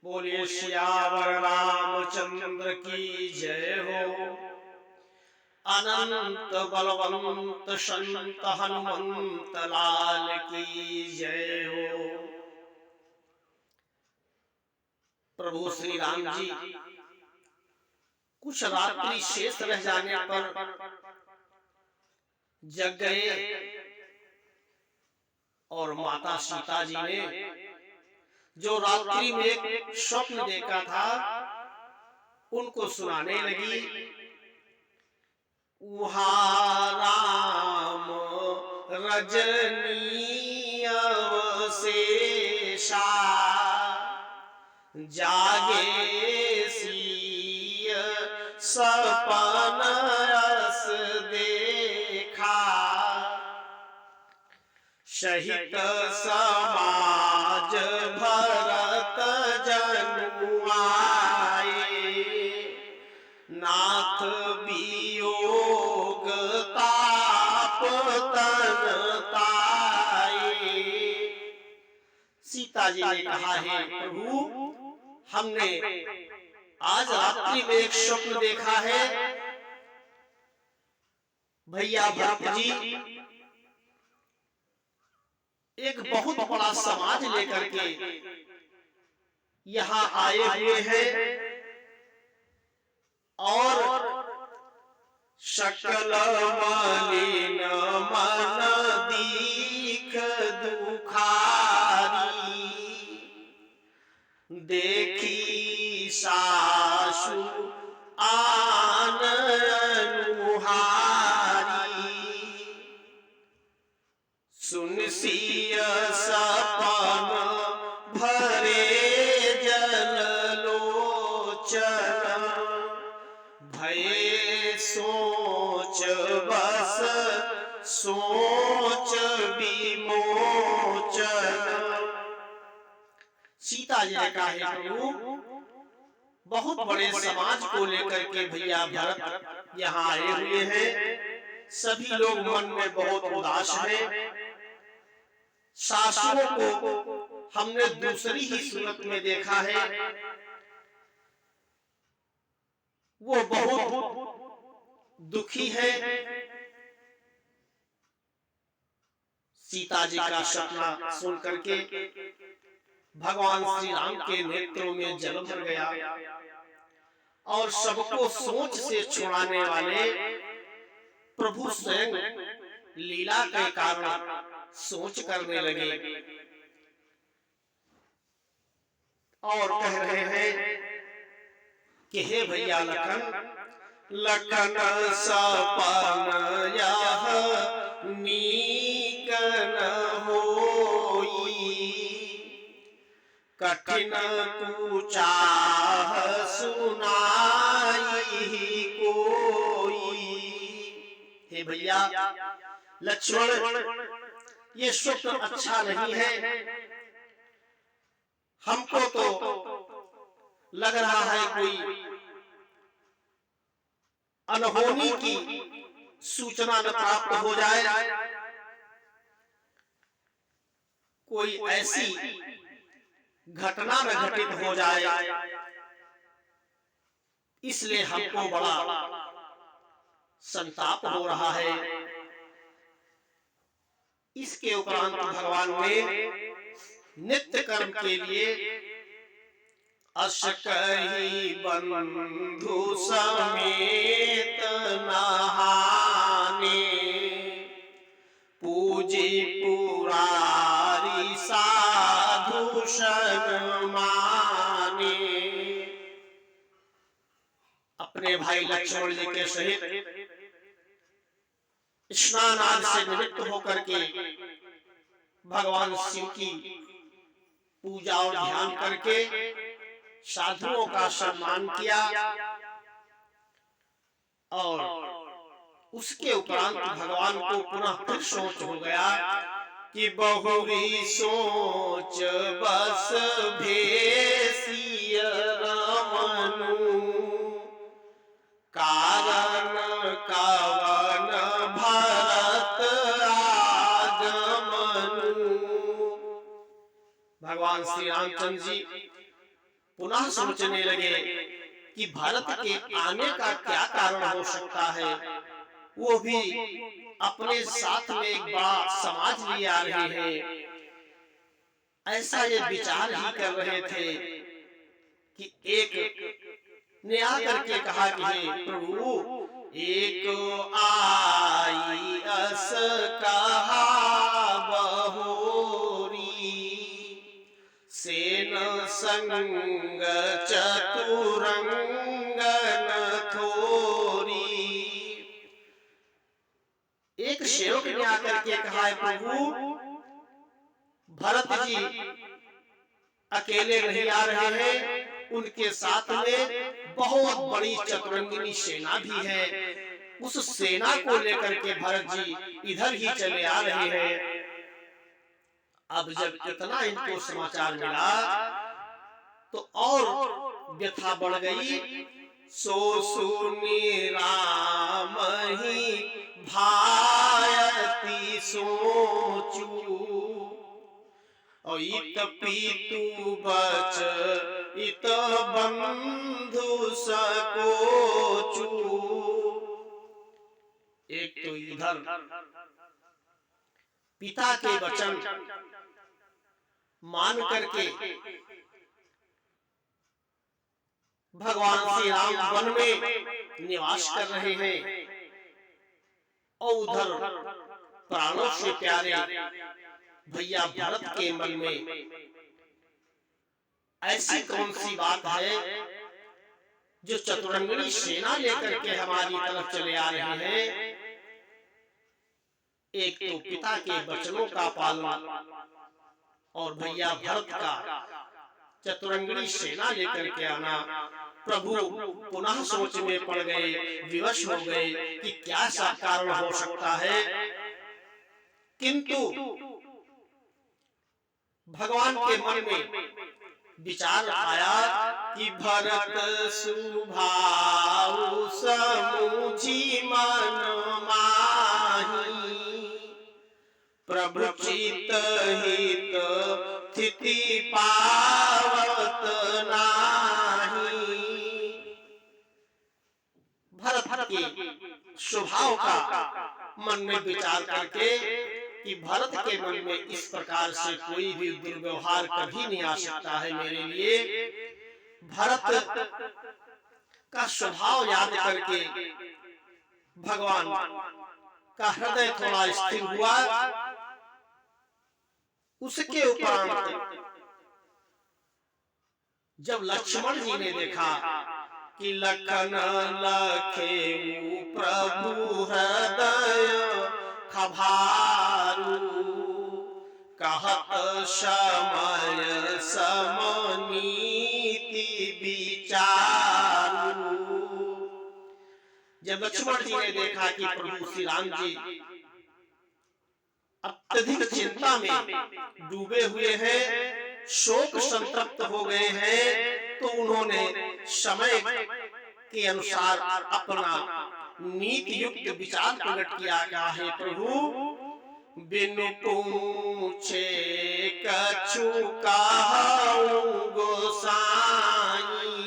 बोलिए सियावर रामचंद्र की जय हो। अनंत बलवंत संत हनुमंत लाल की जय हो। प्रभु श्री राम जी कुछ रात्रि शेष रह जाने पर जग गए और माता सीता जी ने जो रात्रि में एक स्वप्न देखा था उनको सुनाने लगी। वहाँ राम रजनी अवशेषा जागे सिय सपन रस देखा। सहित समाज भरत जनु आए, नाथ वियोग ताप तन ताए। सीता जी ने कहा, है प्रभु, हमने आज रात्रि में एक स्वप्न देखा है। भैया भरत जी एक बहुत बड़ा समाज लेकर के यहाँ आए हुए हैं और सकल मलिन मन दीख दुखारी, देखी सासु आन अनुहारी। सुन सिय सपन भरे जल लोचन, भये सोच बस सोच विमोचन। सीता जी ने कहा, है प्रभु, बहुत बड़े समाज को लेकर के भैया भरत यहाँ आए हुए हैं। सभी लोग मन में बहुत उदास हैं। सासुओं को हमने दूसरी ही सूरत में देखा है, वो बहुत दुखी है। सीता जी का सपना सुन करके भगवान श्री राम के नेत्रों में जल भर गया और सबको सोच से छुड़ाने वाले प्रभु स्वयं लीला के कारण सोच करने लगे और कह रहे हैं कि हे भैया लखन, लखन सपन यह नीक न होई, कठिन कुचाह सुनाई कोई। हे भैया लक्ष्मण, ये स्वप्न अच्छा नहीं है। हमको तो लग रहा है कोई अनहोनी की सूचना न प्राप्त हो जाए, कोई ऐसी घटना न घटित हो जाए, इसलिए हमको बड़ा संताप हो रहा है। इसके उपरांत भगवान ने नित्य कर्म के लिए अस कही बंधु समेत नहाने, पूजी पुरारी साधु सन माने। अपने भाई लक्ष्मण जी के सहित स्नान आदि से निवृत्त होकर के भगवान शिव की पूजा और ध्यान करके साधुओं का सम्मान किया और उसके उपरांत भगवान को पुनः फिर सोच हो गया कि बहुरी सोच बस भेसिय रमनु, कारण कवन भरत आगमनु। भगवान श्री रामचंद्र जी पुनः सोचने लगे कि भरत के आने का क्या कारण हो सकता है। वो भी अपने साथ में एक बड़ा समाज लिए आ रहे हैं। ऐसा ये विचार ही कर रहे थे कि एक ने आकर के कहा कि हे प्रभु, एक आई अस कहा बहोरी, सेन संग चतुरंगन थोरी। एक सेवक ने आकर के कहा है प्रभु, भरत जी अकेले नहीं आ रहे हैं, उनके साथ में बहुत बड़ी चतुरंगिनी सेना भी है। उस सेना को लेकर के भरत जी इधर ही चले आ रहे हैं। अब जब इतना इनको समाचार मिला तो और व्यथा बढ़ गई। सो सुनी राम ही भायती सोचू, इत पीतु बच इत बंधु सकोचू। एक तो इधर पिता के वचन मान करके भगवान श्री राम वन में निवास कर रहे हैं, और उधर प्राणों से प्यारे भैया भरत के मन में ऐसी कौन सी बात है जो चतुरंगिनी सेना लेकर के हमारी तरफ चले आ रहे हैं। एक तो पिता के वचनों का पालन और भैया भरत का चतुरंगिनी सेना लेकर के आना। प्रभु पुनः सोच में पड़ गए, विवश हो गए कि क्या सा कारण हो सकता है। किंतु भगवान के मन में विचार आया कि भरत सुभाऊ समुझी मन माही, प्रभु चित हित स्थिति पावत नाही। भरत के स्वभाव का मन में विचार करके कि भरत के मन में इस प्रकार से कोई भी दुर्व्यवहार कभी नहीं आ सकता है मेरे लिए। भरत का स्वभाव याद करके भगवान का हृदय थोड़ा स्थिर हुआ। उसके उपरांत जब लक्ष्मण जी ने देखा कि लखन लखेऊ प्रभु हृदय खभारू, कहत समय समनीति विचारू। जब लक्ष्मण जी ने देखा कि प्रभु श्री राम जी अत्यधिक चिंता में डूबे हुए हैं, शोक संतप्त हो गए हैं, तो उन्होंने समय के अनुसार अपना नीति युक्त विचार प्रकट किया। क्या है प्रभु, बिनु पूछे कछु कहूँ गोसाई,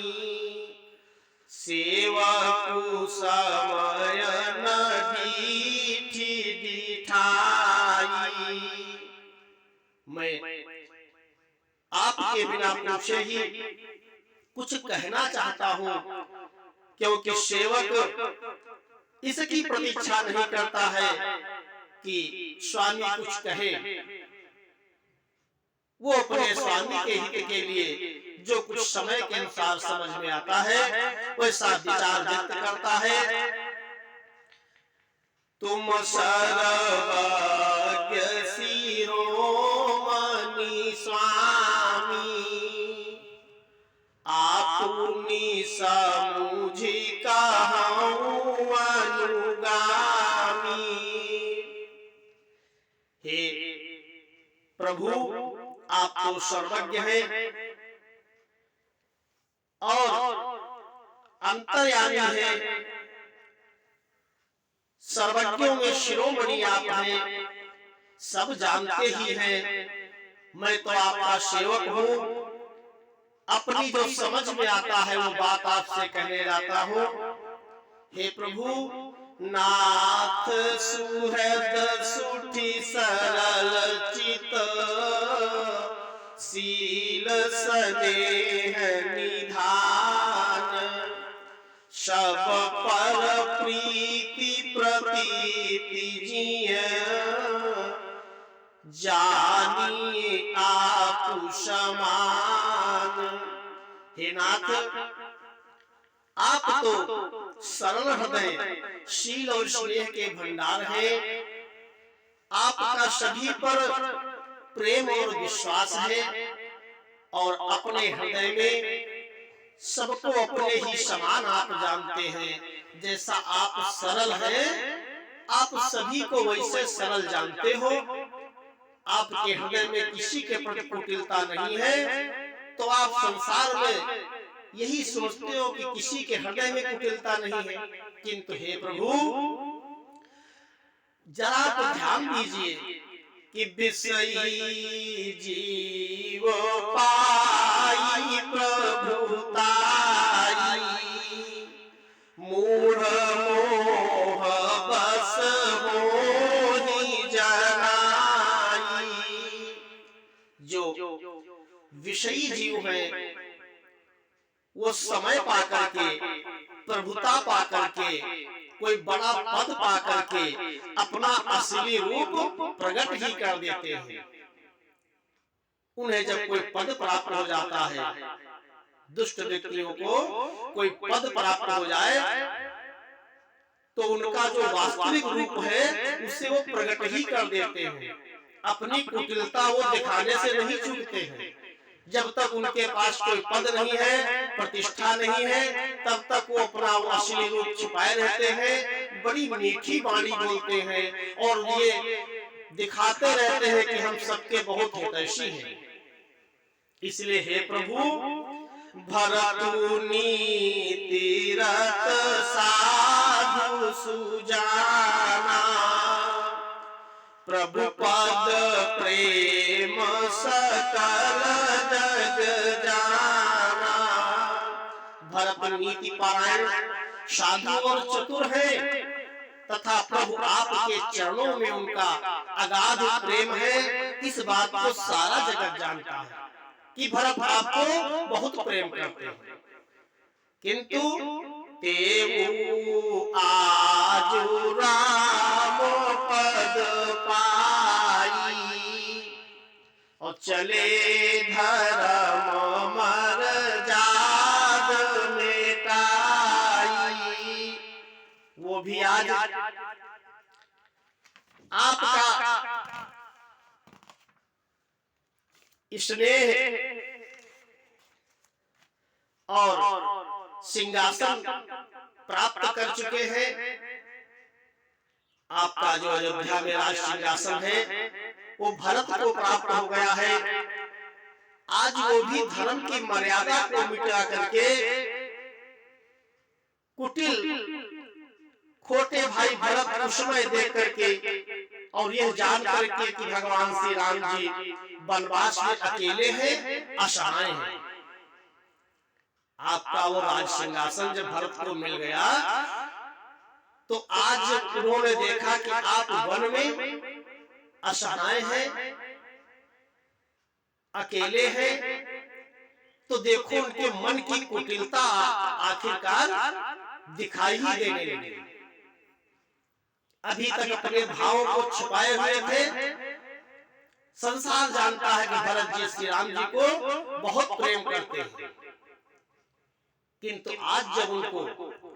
सेवकु समय न डीठी डिठाई। मैं आपके बिना पूछे ही कुछ कहना चाहता हूँ, क्योंकि सेवक इसकी प्रतीक्षा नहीं करता है कि स्वामी कुछ कहे। वो अपने स्वामी के हित के लिए जो कुछ समय के अनुसार समझ में आता है वैसा विचार व्यक्त करता है। तुम सर्वज्ञ शिरोमणि स्वामी, आपुनि समुझि कहूँ अनुगामी। हे प्रभु, आप तो सर्वज्ञ हैं और अंतर्यामी हैं, सर्वज्ञों में शिरोमणि आप हैं, सब जानते ही हैं। मैं तो आपका सेवक हूँ, अपनी जो समझ में आता है वो बात आपसे कहने जाता हूँ। हे प्रभु, नाथ सुहृद सुठी सरल चित, शील स्नेह निधान, सब पर प्रीति प्रतीति जिय, जानिए आप समान। हे नाथ, आप तो सरल हृदय, शील और स्नेह के भंडार हैं। आपका सभी पर प्रेम और विश्वास है और अपने हृदय में सबको अपने ही समान आप जानते हैं। जैसा आप सरल हैं, आप सभी को वैसे सरल जानते हो। आपके हृदय में किसी के प्रति कुटिलता नहीं है, तो आप संसार में यही सोचते हो कि किसी के हृदय में कुटिलता नहीं है। किंतु हे प्रभु, जरा तो ध्यान दीजिए कि विषयी जीव पाई प्रभुताई, मूढ़ मोह बस मोहि जनाई। जो विषयी जीव है वो समय पाकर के, प्रभुता पाकर के, कोई बड़ा पद पाकर के अपना असली रूप प्रकट ही कर देते हैं। उन्हें जब कोई पद प्राप्त हो जाता है, दुष्ट व्यक्तियों को कोई पद प्राप्त हो जाए, तो उनका जो वास्तविक रूप है उसे वो प्रकट ही कर देते हैं। अपनी कुटिलता वो दिखाने से नहीं चूकते हैं। जब तक उनके पास कोई पद नहीं है, प्रतिष्ठा नहीं है, तब तक वो अपना असली रूप छिपाए रहते हैं। बड़ी मीठी वाणी बोलते हैं और ये दिखाते रहते हैं कि हम सबके बहुत हितैषी हैं। इसलिए हे प्रभु, भरतु नीति रत साधु सुजाना, प्रभु पद प्रेम सकल जग जाना। भरत नीति पारायण, साधु और चतुर है, तथा प्रभु आपके चरणों में उनका अगाध प्रेम है। इस बात को सारा जगत जानता है कि भरत आपको बहुत प्रेम करते हैं। किंतु तेऊ आजु राम पद पाई, और चले धर्म मर्याद मिटाई। वो भी आज आपका स्नेह और सिंहासन प्राप्त कर चुके हैं। आपका जो अयोध्या में राज सिंहासन है वो भरत को प्राप्त हो गया है। आज वो भी धर्म की मर्यादा को मिटा करके कुटिल खोटे भाई भरत को समय दे करके और यह जान करके कि भगवान श्री राम जी वनवास में अकेले हैं, असहाय हैं, आपका वो राज सिंहासन जब भरत को मिल गया तो आज उन्होंने देखा कि आप वन में असहाय हैं, अकेले हैं, तो देखो उनके मन की कुटिलता आखिरकार दिखाई ही देने लगी। अभी तक अपने भावों को छुपाए हुए थे। संसार जानता है कि भरत जी श्री राम जी को बहुत प्रेम करते हैं, किंतु आज जब उनको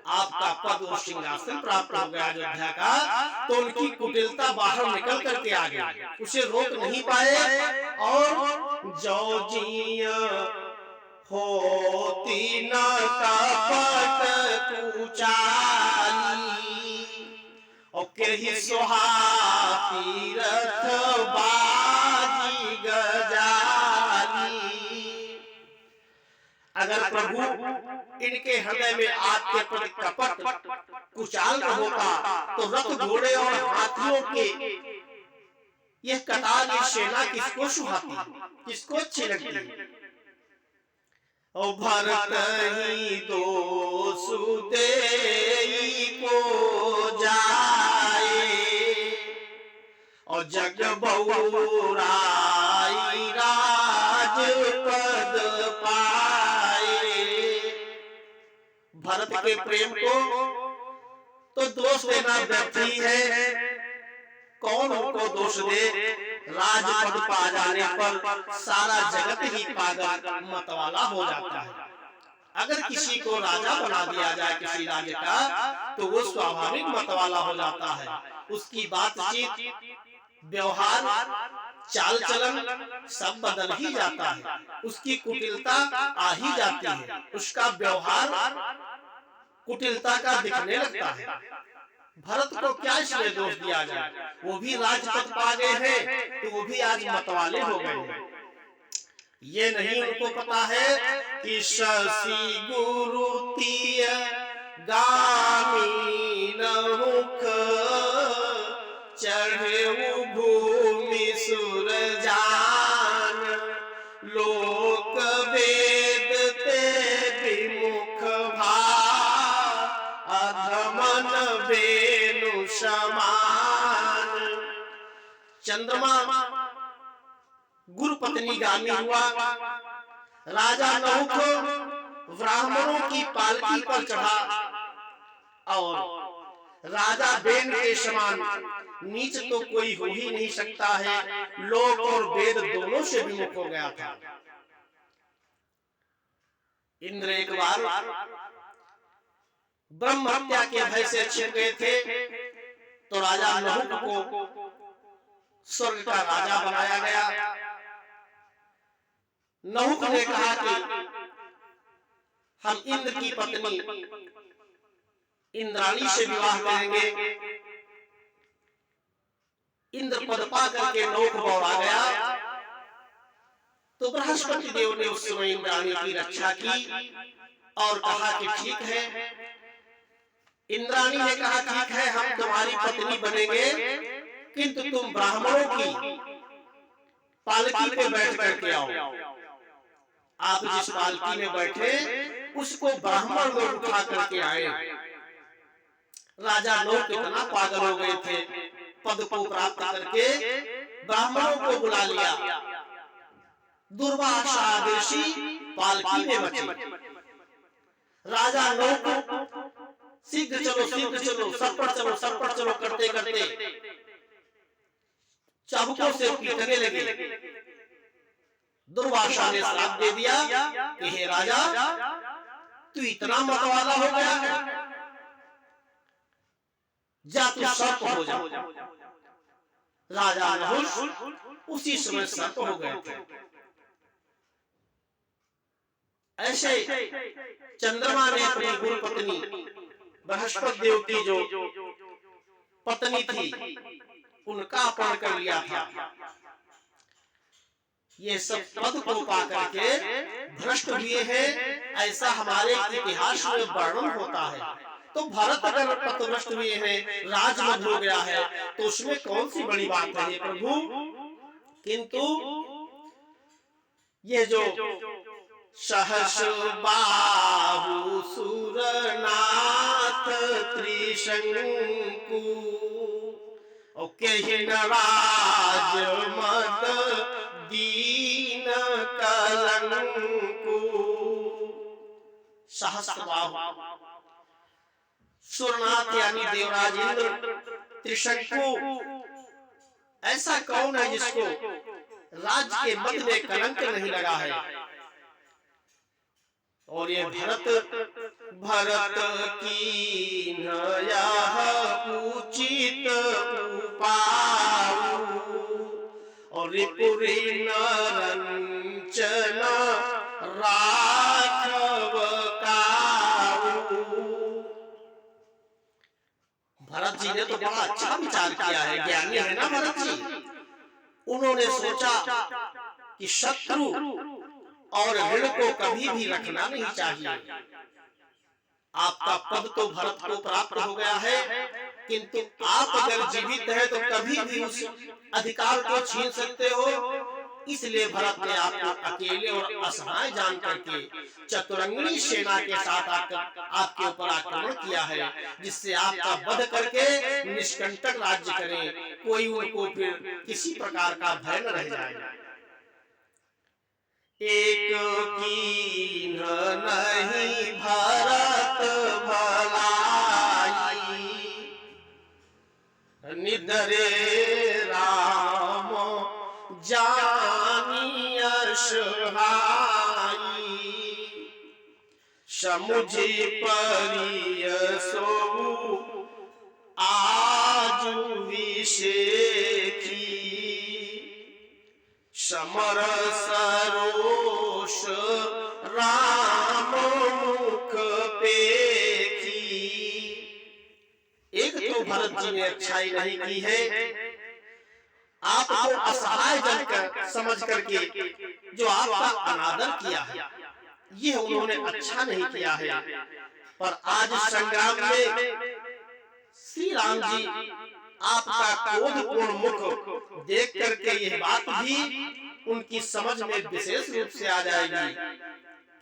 आपका पद और सिंहासन प्राप्त हो गया अयोध्या का, तो उनकी कुटिलता बाहर निकल करके आ गई, उसे रोक नहीं पाए। और जो जिया होती न कपट कुचाली, और केहि सोहाती रथ बाजी गजाली। अगर प्रभु इनके हृदय में आपके प्रति कपट कुचाल होता तो रथ घोड़े और हाथियों के यह कतार, ये सेना किसको सुहाती, किसको अच्छी लगती। ओ भरत ही दोसुते को जाए और जग बहुराई राज पद पाए। भरत के प्रेम को तो दोष देना व्यर्थ ही है, कौन उनको दोष दे। राजपद पा जाने पर सारा जगत ही पागल मतवाला हो जाता है। अगर किसी को राजा बना दिया जाए किसी राज्य का, तो वो स्वाभाविक मतवाला हो जाता है। उसकी बातचीत, व्यवहार, चाल चलन सब बदल ही जाता है। उसकी कुटिलता आ ही जाती है, उसका व्यवहार कुटिलता का दिखने लगता है। भरत को क्या इसलिए दोष दिया जाए, वो भी राजपद पा गए हैं तो वो भी आज मतवाले हो गए हैं। ये नहीं उनको पता है कि शशि गुरु तीय गामी मुख चढ़े भूमि सुर जान लोक वेद ते विमुख भा अधमन वेणु समान। चंद्रमा गुरु पत्नी गामी हुआ, राजा नहुष ब्राह्मणों की पालकी पर चढ़ा और राजा बेन के समान नीच तो कोई हो ही नहीं सकता है, लोक और वेद दोनों से विमुख हो गया था। इंद्र एक बार ब्रह्म हत्या के भय से छिप गए थे, तो राजा नहुष को स्वर्ग का राजा बनाया गया। नहुष ने कहा कि हम इंद्र की पत्नी इंद्राणी से विवाह करेंगे। इंद्र पद पा करके नहुष बौरा गया, तो बृहस्पति देव ने उस समय इंद्राणी की रक्षा की और कहा कि ठीक है। इंद्राणी ने कहा ठीक है, हम तुम्हारी पत्नी बनेंगे, किंतु तुम ब्राह्मणों की पालकी पे बैठ करके आओ। आप जिस पालकी में बैठे उसको ब्राह्मण लोग उठा करके आए। राजा लोग कितना पागल हो गए थे, पद को प्राप्त करके ब्राह्मणों को बुला लिया। दुर्वासा ऋषि पालकी में बचे। राजा लोग शीघ्र चलो सरपट चलो करते करते चाबुकों से पीटने लगे। दुर्वासा ने श्राप दे दिया कि हे राजा, तू इतना मतवाला हो गया है, जा तू सर्प हो जा। राजा नहुष उसी समय सर्प हो गए थे। ऐसे चंद्रमा ने अपनी गुरु पत्नी बृहस्पति देव की जो पत्नी थी उनका अपहरण कर लिया था। ये सब पद को पा करके भ्रष्ट हुए हैं, ऐसा हमारे इतिहास में वर्णन होता है। तो भरत अगर पथभ्रष्ट हुए हैं, राजमद हो गया है, तो उसमें कौन सी बड़ी बात है प्रभु। किंतु ये जो सहस बाहु सुरनाथ त्रिशंकु राज मद दीन कलंकु। सहस्रबाहु सुरनाथ यानी देवराज इंद्र, त्रिशंकु ऐसा कौन है जिसको राज्य के मद में कलंक नहीं लगा है। और ये भरत की उचित उपाऊ और पुरी नरंचन राघव काऊ। भरत जी ने तो बड़ा अच्छा विचार किया है, ज्ञानी है ना भरत जी। उन्होंने सोचा कि शत्रु और ऋण को कभी भी रखना नहीं चाहिए। आपका पद तो भरत को प्राप्त हो गया है, किंतु आप अगर जीवित हैं तो कभी भी उस अधिकार को छीन सकते हो, इसलिए भरत ने आपको अकेले और असहाय जान करके चतुरंगिणी सेना के साथ आकर आपके ऊपर आक्रमण किया है, जिससे आपका वध करके निष्कंटक राज्य करें, कोई उनको फिर किसी प्रकार का भय न रह जाए। एक कीन नहीं भरत भलाई, निधरे राम जानिय सहाई, समुझि परिय सोऊ आज विषेखी, समर सरोष राम मुख पेखी। एक तो भरत जी ने अच्छाई नहीं की है, आपको असहाय जनकर समझ करके जो आपका अनादर किया है, ये उन्होंने अच्छा नहीं किया है। पर आज संग्राम में श्री राम जी आपका क्रोधपूर्ण मुख देख करके यह बात भी उनकी समझ में विशेष रूप से आ जाएगी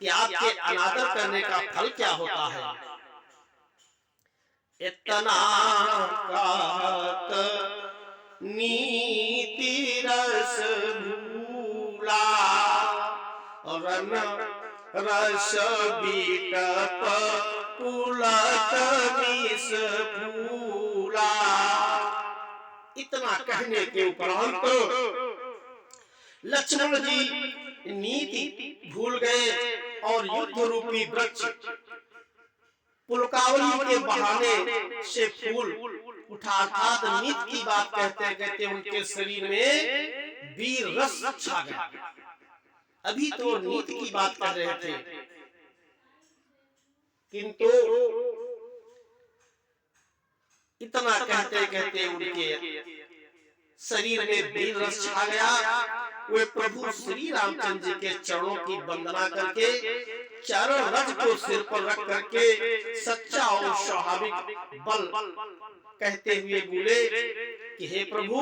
कि आपके अनादर करने का फल क्या होता है। इतना कहत नीति रस भूला, रन रस बीटप पुलक विष फूला। इतना कहने के उपरांत लक्ष्मण जी नीति भूल गए और युद्ध रूपी वृक्ष पुलकावली के बहाने से फूल उठा, अर्थात नीति की बात कहते कहते उनके शरीर में वीर रस छा गया। अभी तो नीति की बात कर रहे थे, किंतु इतना कहते कहते उनके शरीर में वीर रस छा गया। वे प्रभु श्री रामचंद्र जी के चरणों की वंदना करके चरण रज को सिर पर रख करके सच्चा और स्वाभाविक बल कहते हुए बोले कि हे प्रभु,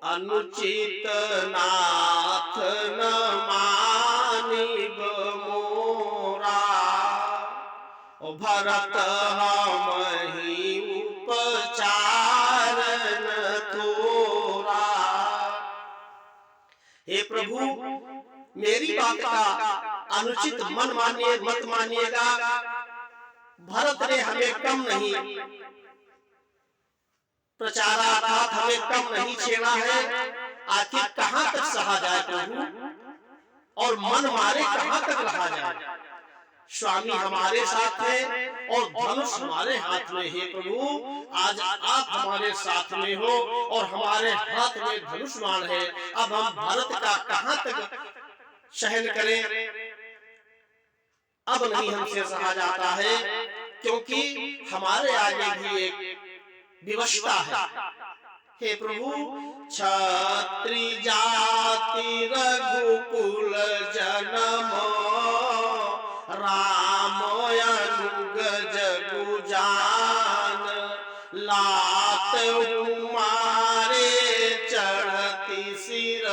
अनुचित नाथ न मानिब मोरा, भरत हमहि उपचार न थोरा। हे प्रभु, मेरी बात का अनुचित मन मानिए मत मानिएगा। भरत ने हमें कम नहीं प्रचारा, अर्थात हमें कम नहीं छेड़ा है। आखिर कहां तक सहा जाए प्रभु, और मन मारे कहां तक रहा जाए। स्वामी हमारे साथ है और धनुष हमारे हाथ में है। प्रभु, आज आप हमारे साथ में हो और हमारे हाथ में धनुष बाण है। अब हम भारत का कहां तक सहन करें। अब नहीं हमसे सहा जाता है, क्योंकि हमारे आगे भी एक विवशता है। हे प्रभु, क्षत्रि जाति रघुकुल जन्म, राम अनुग जगु जान, लात मारे चढ़ती सिर,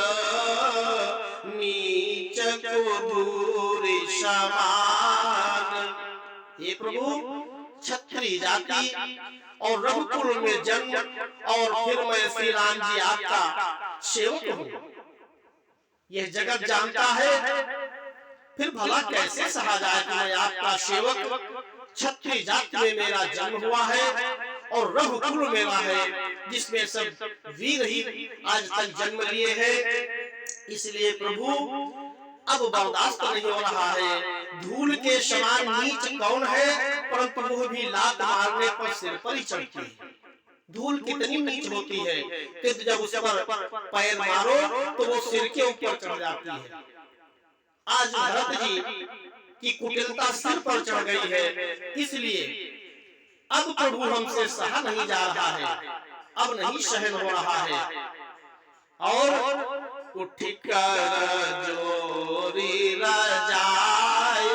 नीच को दूरी समान। हे प्रभु, क्षत्रिय जाति और रघुकुल में जन्म, और फिर मैं श्री राम जी आपका सेवक हूँ, यह जगत जानता है। फिर भला कैसे सहा जाए कि मैं आपका सेवक, क्षत्रिय जाति में मेरा जन्म हुआ है और रघुकुल मेरा है, जिसमें सब वीर ही आज तक जन्म लिए हैं। इसलिए प्रभु, अब बर्दाश्त नहीं हो रहा है। धूल के समान नीच कौन है, परंतु वह भी लात मारने पर सिर पर ही चढ़ती है। धूल कितनी नीच होती है कि जब उस पर पैर मारो तो वो सिर के ऊपर चढ़ जाती है। आज भरत जी की कुटिलता सिर पर चढ़ गई है, इसलिए अब प्रभु हमसे सहा नहीं जा रहा है, अब नहीं सहन हो रहा है। और उठ कर जोरी रजाय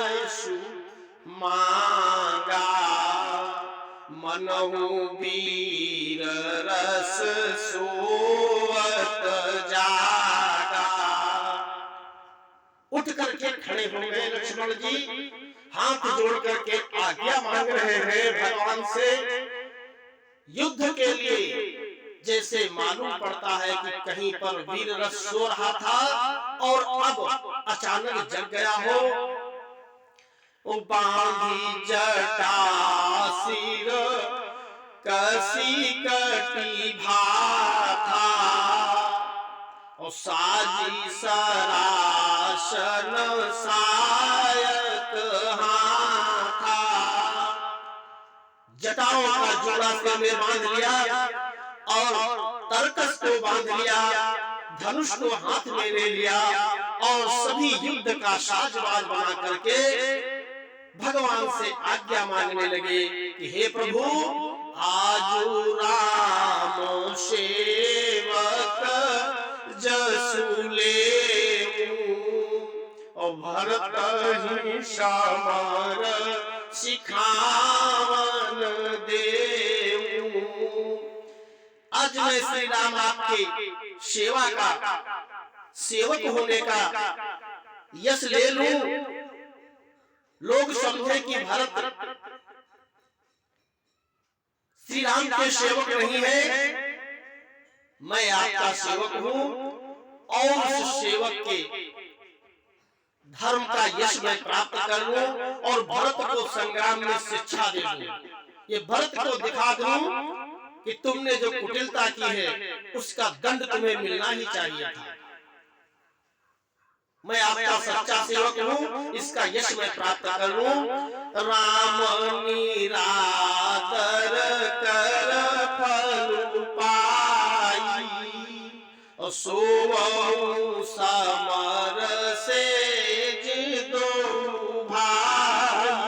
मांगा, मनहु वीर रस सोवत जागा। उठ करके खड़े हो गए लक्ष्मण जी, हाथ जोड़ करके आज्ञा मांग रहे हैं भगवान से युद्ध के लिए। जैसे मालूम पड़ता है कि कहीं पर वीर रस सो रहा था और अब अचानक जग गया हो। बांधी जटा सिर कसी कटी भाथा और साजी सरासन सायक हाथा। जटाओं का जोड़ा सिर में बांध लिया और तरकस को बांध लिया, धनुष को हाथ में ले लिया और सभी युद्ध का साजबाज बना करके भगवान से आज्ञा मांगने लगे कि हे प्रभु, आजू राम सेवक जसु लेऊ और भरत ही समर सिखावन देऊ। आज मैं श्री राम आपके सेवा का सेवक होने का यश ले लूं, लोग समझे कि भरत श्री राम के सेवक नहीं है, मैं आपका सेवक हूं और उस सेवक के धर्म का यश मैं प्राप्त कर लूं और भरत को संग्राम में शिक्षा दे दूं। ये भरत को दिखा दूं कि तुमने जो कुटिलता की है उसका दंड तुम्हें मिलना ही चाहिए था। मैं आपका सच्चा सेवक हूँ, इसका यश मैं प्राप्त कर लूं। राम निरादर कर फल पाई और सोवऊ समर से दो भाई।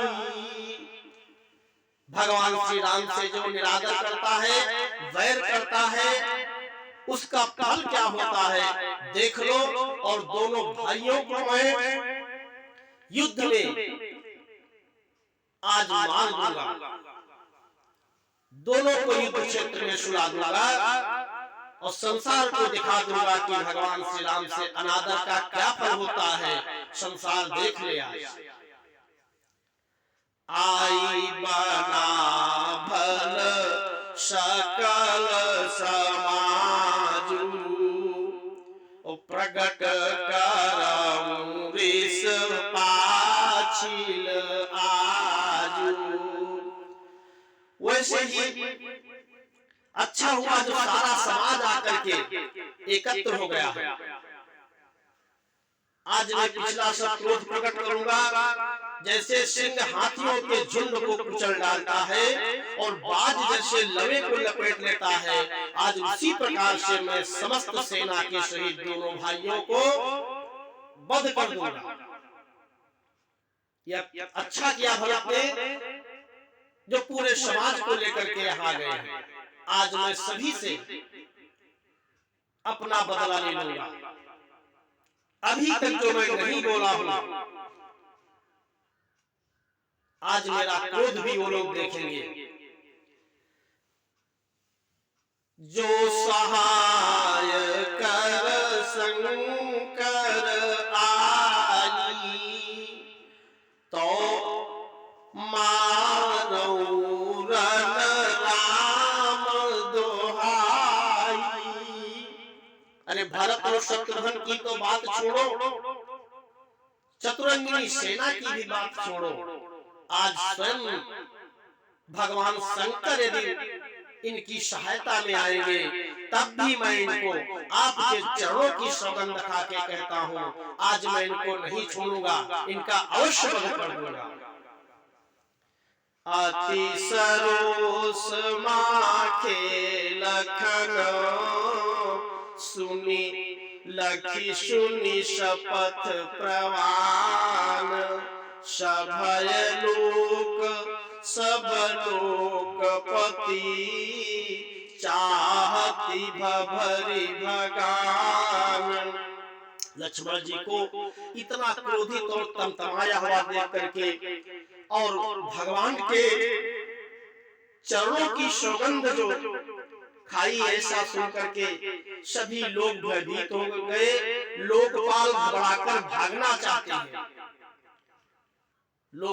भगवान श्री राम से जो निरादर करता है, वैर करता है, उसका फल क्या होता है देख लो। और दोनों भाइयों को मैं युद्ध में आज मार दूंगा, दोनों को युद्ध क्षेत्र में सुला दूंगा और संसार को दिखा दूंगा कि भगवान श्री राम से अनादर का क्या फल होता है। संसार देख ले आई बना भल सकल समाजू प्रगट करऊं ऋष पाछिल आजू। वैसे ही अच्छा हुआ जो सारा समाज आकर के एकत्र हो गया है। आज मैं पिछला सब क्रोध प्रकट करूंगा। जैसे सिंह हाथियों के झुंड को कुचल डालता है और बाज जैसे लवे को लपेट लेता है, आज उसी प्रकार से मैं समस्त सेना के शहीद दोनों भाइयों को वध कर दूंगा। यह अच्छा किया भरत ने जो पूरे समाज को लेकर के यहाँ गए हैं। आज मैं सभी से अपना बदला ले लूंगा। अभी तक जो मैं नहीं बोला हूं, आज मेरा क्रोध भी वो लोग देखेंगे। जो सहाय कर शंकर आई तो मारो रन राम दोहाई। अरे भरत और शत्रुघ्न की तो बात छोड़ो, चतुरंगिनी सेना की भी बात छोड़ो। आज स्वयं भगवान शंकर यदि इनकी सहायता में आएंगे तब भी मैं इनको आपके चरणों की सौगंध खा के कहता हूँ, आज मैं इनको नहीं छोड़ूंगा, इनका अवश्य वध कर दूंगा। अति सरोस माखे लखन सुनी लखी सुनी शपथ प्रवान। सभय लोक सब लोकपति चाहती भभरी भगान। लक्ष्मण जी को इतना क्रोधित और तमतमाया हुआ देख करके और भगवान के चरणों की सौगंध जो खाई। ऐसा सुन करके सभी लोग भयभीत हो गए। लोकपाल घबराकर भागना चाहते हैं,